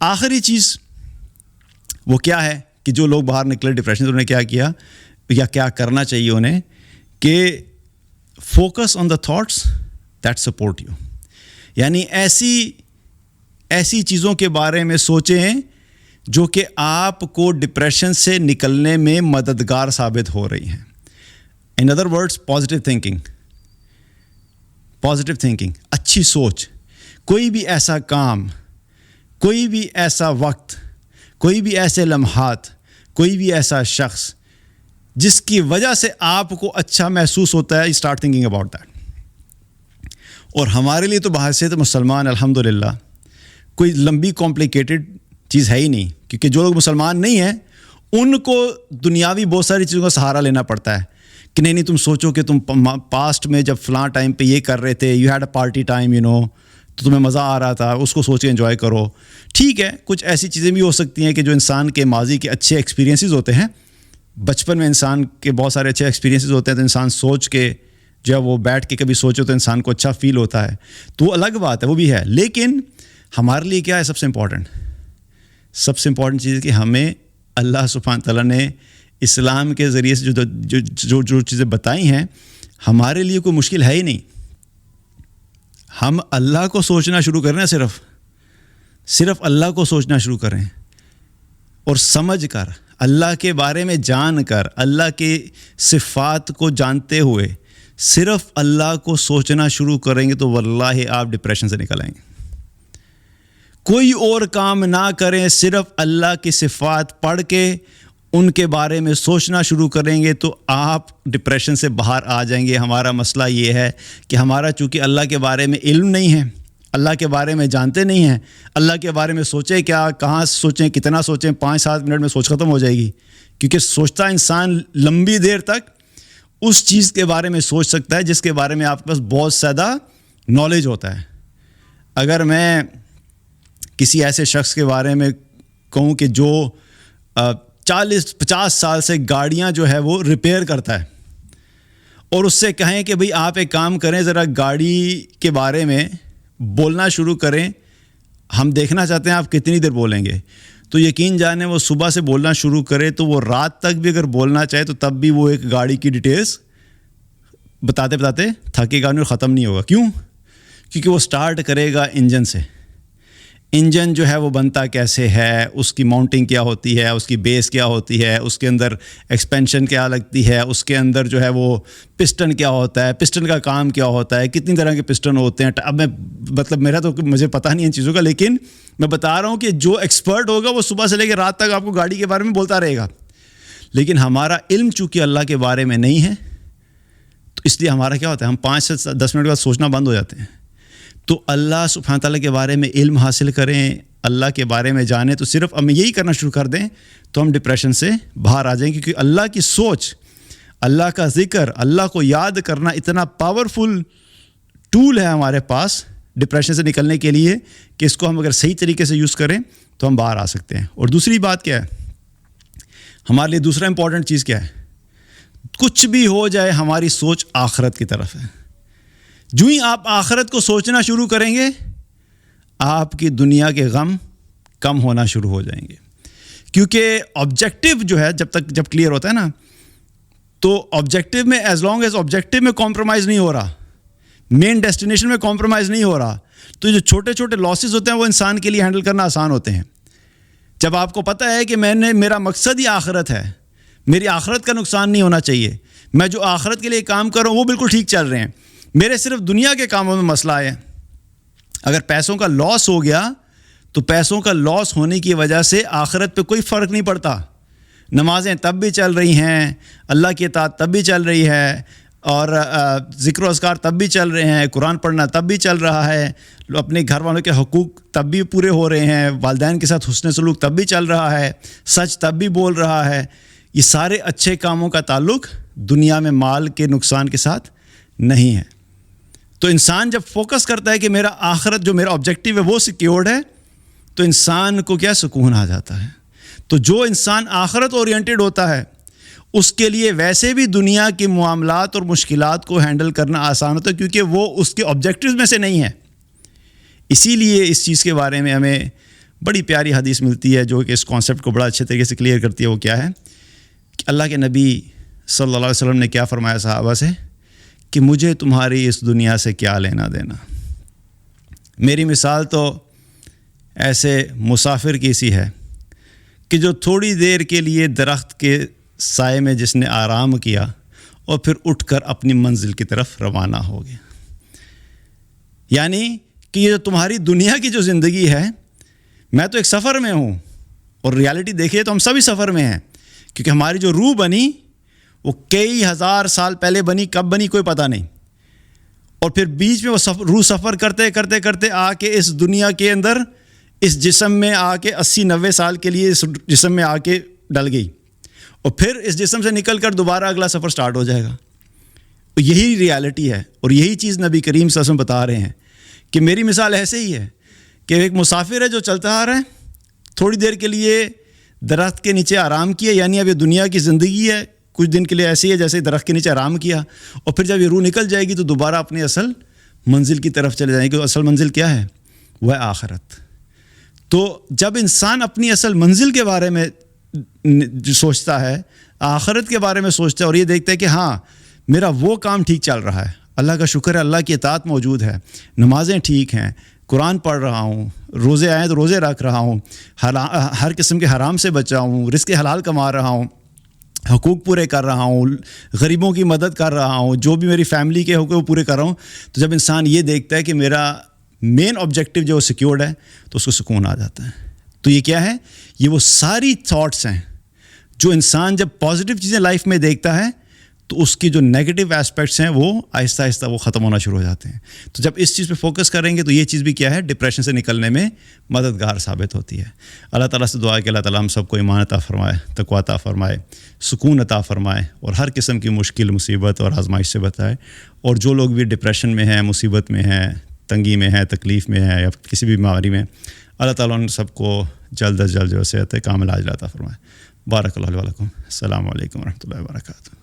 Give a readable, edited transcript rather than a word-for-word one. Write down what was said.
آخری چیز وہ کیا ہے کہ جو لوگ باہر نکلے ڈپریشن سے, انہوں نے کیا کیا یا کیا کرنا چاہیے انہیں, کہ focus on the thoughts that support you. یعنی ایسی چیزوں کے بارے میں سوچیں جو کہ آپ کو ڈپریشن سے نکلنے میں مددگار ثابت ہو رہی ہیں. In other words positive thinking, اچھی سوچ. کوئی بھی ایسا کام, کوئی بھی ایسا وقت, کوئی بھی ایسے لمحات, کوئی بھی ایسا شخص جس کی وجہ سے آپ کو اچھا محسوس ہوتا ہے, اسٹارٹ تھنکنگ اباؤٹ دیٹ. اور ہمارے لیے تو بحیثیت مسلمان الحمدللہ کوئی لمبی کمپلیکیٹڈ چیز ہے ہی نہیں, کیونکہ جو لوگ مسلمان نہیں ہیں ان کو دنیاوی بہت ساری چیزوں کا سہارا لینا پڑتا ہے کہ نہیں تم سوچو کہ تم پاسٹ میں جب فلاں ٹائم پہ یہ کر رہے تھے, you had a party time تو تمہیں مزہ آ رہا تھا, اس کو سوچ کے انجوائے کرو. ٹھیک ہے, کچھ ایسی چیزیں بھی ہو سکتی ہیں کہ جو انسان کے ماضی کے اچھے ایکسپیرینسز ہوتے ہیں, بچپن میں انسان کے بہت سارے اچھے ایکسپیرینسز ہوتے ہیں, تو انسان سوچ کے جو ہے وہ بیٹھ کے کبھی سوچو تو انسان کو اچھا فیل ہوتا ہے, تو وہ الگ بات ہے, وہ بھی ہے. لیکن ہمارے لیے کیا ہے سب سے امپورٹنٹ چیز کہ ہمیں اللہ سبحانہ تعالیٰ نے اسلام کے ذریعے سے جو چیزیں بتائی ہیں ہمارے لیے کوئی مشکل ہے ہی نہیں. ہم اللہ کو سوچنا شروع کریں, صرف اللہ کو سوچنا شروع کریں اور سمجھ کر, اللہ کے بارے میں جان کر, اللہ کے صفات کو جانتے ہوئے صرف اللہ کو سوچنا شروع کریں گے تو واللہ آپ ڈپریشن سے نکل آئیں گے. کوئی اور کام نہ کریں, صرف اللہ کی صفات پڑھ کے ان کے بارے میں سوچنا شروع کریں گے تو آپ ڈپریشن سے باہر آ جائیں گے. ہمارا مسئلہ یہ ہے کہ ہمارا چونکہ اللہ کے بارے میں علم نہیں ہے, اللہ کے بارے میں جانتے نہیں ہیں, اللہ کے بارے میں سوچیں کیا, کہاں سوچیں, کتنا سوچیں, 5-7 منٹ میں سوچ ختم ہو جائے گی. کیونکہ سوچتا انسان لمبی دیر تک اس چیز کے بارے میں سوچ سکتا ہے جس کے بارے میں آپ کے پاس بہت زیادہ نالج ہوتا ہے. اگر میں کسی ایسے شخص کے بارے میں کہوں کہ جو 40-50 سال سے گاڑیاں جو ہے وہ ریپیئر کرتا ہے, اور اس سے کہیں کہ بھئی آپ ایک کام کریں, ذرا گاڑی کے بارے میں بولنا شروع کریں, ہم دیکھنا چاہتے ہیں آپ کتنی دیر بولیں گے, تو یقین جانے وہ صبح سے بولنا شروع کرے تو وہ رات تک بھی اگر بولنا چاہے تو تب بھی وہ ایک گاڑی کی ڈیٹیلز بتاتے تھکے گا نہیں اور ختم نہیں ہوگا. کیوں؟ کیونکہ وہ سٹارٹ کرے گا انجن سے. انجن جو ہے وہ بنتا کیسے ہے, اس کی ماؤنٹنگ کیا ہوتی ہے, اس کی بیس کیا ہوتی ہے, اس کے اندر ایکسپینشن کیا لگتی ہے, اس کے اندر جو ہے وہ پسٹن کیا ہوتا ہے, پسٹن کا کام کیا ہوتا ہے, کتنی طرح کے پسٹن ہوتے ہیں. اب مجھے پتہ نہیں ان چیزوں کا, لیکن میں بتا رہا ہوں کہ جو ایکسپرٹ ہوگا وہ صبح سے لے کے رات تک آپ کو گاڑی کے بارے میں بولتا رہے گا. لیکن ہمارا علم چونکہ اللہ کے بارے میں نہیں ہے تو اس لیے ہمارا کیا ہوتا ہے, ہم 5 سے 10 منٹ کے بعد سوچنا بند ہو جاتے ہیں. تو اللہ سبحانہ تعالیٰ کے بارے میں علم حاصل کریں, اللہ کے بارے میں جانیں, تو صرف ہم یہی کرنا شروع کر دیں تو ہم ڈپریشن سے باہر آ جائیں. کیونکہ اللہ کی سوچ, اللہ کا ذکر, اللہ کو یاد کرنا اتنا پاورفل ٹول ہے ہمارے پاس ڈپریشن سے نکلنے کے لیے کہ اس کو ہم اگر صحیح طریقے سے یوز کریں تو ہم باہر آ سکتے ہیں. اور دوسری بات کیا ہے, ہمارے لیے دوسرا امپورٹنٹ چیز کیا ہے, کچھ بھی ہو جائے ہماری سوچ آخرت کی طرف ہے. جو ہی آپ آخرت کو سوچنا شروع کریں گے آپ کی دنیا کے غم کم ہونا شروع ہو جائیں گے. کیونکہ آبجیکٹو جو ہے جب کلیئر ہوتا ہے نا, تو آبجیکٹو میں ایز لانگ ایز آبجیکٹو میں کمپرومائز نہیں ہو رہا, مین ڈیسٹینیشن میں کمپرومائز نہیں ہو رہا, تو جو چھوٹے چھوٹے لاسز ہوتے ہیں وہ انسان کے لیے ہینڈل کرنا آسان ہوتے ہیں. جب آپ کو پتہ ہے کہ میرا مقصد ہی آخرت ہے, میری آخرت کا نقصان نہیں ہونا چاہیے, میں جو آخرت کے لیے کام کر رہا ہوں وہ بالکل ٹھیک چل رہے ہیں, میرے صرف دنیا کے کاموں میں مسئلہ ہے. اگر پیسوں کا لاس ہو گیا تو پیسوں کا لاس ہونے کی وجہ سے آخرت پہ کوئی فرق نہیں پڑتا. نمازیں تب بھی چل رہی ہیں, اللہ کی اطاعت تب بھی چل رہی ہے, اور ذکر و اذکار تب بھی چل رہے ہیں, قرآن پڑھنا تب بھی چل رہا ہے, اپنے گھر والوں کے حقوق تب بھی پورے ہو رہے ہیں, والدین کے ساتھ حسن سلوک تب بھی چل رہا ہے, سچ تب بھی بول رہا ہے. یہ سارے اچھے کاموں کا تعلق دنیا میں مال کے نقصان کے ساتھ نہیں ہے. تو انسان جب فوکس کرتا ہے کہ میرا آخرت جو میرا آبجیکٹیو ہے وہ سیکیورڈ ہے, تو انسان کو کیا سکون آ جاتا ہے. تو جو انسان آخرت اورینٹڈ ہوتا ہے اس کے لیے ویسے بھی دنیا کے معاملات اور مشکلات کو ہینڈل کرنا آسان ہوتا ہے, کیونکہ وہ اس کے آبجیکٹیوز میں سے نہیں ہے. اسی لیے اس چیز کے بارے میں ہمیں بڑی پیاری حدیث ملتی ہے جو کہ اس کانسیپٹ کو بڑا اچھے طریقے سے کلیئر کرتی ہے. وہ کیا ہے کہ اللہ کے نبی صلی اللہ علیہ وسلم نے کیا فرمایا صحابہ سے کہ مجھے تمہاری اس دنیا سے کیا لینا دینا. میری مثال تو ایسے مسافر کی سی ہے کہ جو تھوڑی دیر کے لیے درخت کے سائے میں جس نے آرام کیا اور پھر اٹھ کر اپنی منزل کی طرف روانہ ہو گیا. یعنی کہ یہ جو تمہاری دنیا کی جو زندگی ہے، میں تو ایک سفر میں ہوں، اور ریالٹی دیکھیے تو ہم سبھی سفر میں ہیں، کیونکہ ہماری جو روح بنی وہ کئی ہزار سال پہلے بنی، کب بنی کوئی پتہ نہیں، اور پھر بیچ میں وہ روح سفر کرتے کرتے کرتے آ کے اس دنیا کے اندر اس جسم میں آ کے 80-90 سال کے لیے اس جسم میں آ کے ڈل گئی، اور پھر اس جسم سے نکل کر دوبارہ اگلا سفر سٹارٹ ہو جائے گا. یہی ریالٹی ہے، اور یہی چیز نبی کریم صلی اللہ علیہ وسلم بتا رہے ہیں کہ میری مثال ایسے ہی ہے کہ ایک مسافر ہے جو چلتا آ رہا ہے، تھوڑی دیر کے لیے درخت کے نیچے آرام کیا، یعنی اب یہ دنیا کی زندگی ہے کچھ دن کے لیے ایسی ہے جیسے درخت کے نیچے آرام کیا، اور پھر جب یہ روح نکل جائے گی تو دوبارہ اپنی اصل منزل کی طرف چلے جائیں گے. اصل منزل کیا ہے؟ وہ آخرت. تو جب انسان اپنی اصل منزل کے بارے میں سوچتا ہے، آخرت کے بارے میں سوچتا ہے، اور یہ دیکھتا ہے کہ ہاں میرا وہ کام ٹھیک چل رہا ہے، اللہ کا شکر ہے، اللہ کی اطاعت موجود ہے، نمازیں ٹھیک ہیں، قرآن پڑھ رہا ہوں، روزے آئیں تو روزے رکھ رہا ہوں، ہر قسم کے حرام سے بچا ہوں، رزق حلال کما رہا ہوں، حقوق پورے کر رہا ہوں، غریبوں کی مدد کر رہا ہوں، جو بھی میری فیملی کے حقوق وہ پورے کر رہا ہوں. تو جب انسان یہ دیکھتا ہے کہ میرا مین آبجیکٹیو جو سیکیورڈ ہے تو اس کو سکون آ جاتا ہے. تو یہ کیا ہے؟ یہ وہ ساری تھاٹس ہیں جو انسان جب پازیٹیو چیزیں لائف میں دیکھتا ہے تو اس کی جو نیگیٹو ایسپیکٹس ہیں وہ آہستہ آہستہ وہ ختم ہونا شروع ہو جاتے ہیں. تو جب اس چیز پہ فوکس کریں گے تو یہ چیز بھی کیا ہے؟ ڈپریشن سے نکلنے میں مددگار ثابت ہوتی ہے. اللہ تعالیٰ سے دعا ہے کہ اللہ تعالیٰ ہم سب کو ایمان عطا فرمائے، تقویٰ عطا فرمائے، سکون عطا فرمائے، اور ہر قسم کی مشکل، مصیبت اور آزمائش سے بچائے. اور جو لوگ بھی ڈپریشن میں ہیں، مصیبت میں ہیں، تنگی میں ہیں، تکلیف میں ہیں، یا کسی بھی بیماری میں، اللہ تعالیٰ ان سب کو جلد از جلد جو صحت کامل عاجلہ عطا فرمائے. بارک اللہ علیہ ولکم. السلام علیکم ورحمۃ اللہ وبرکاتہ.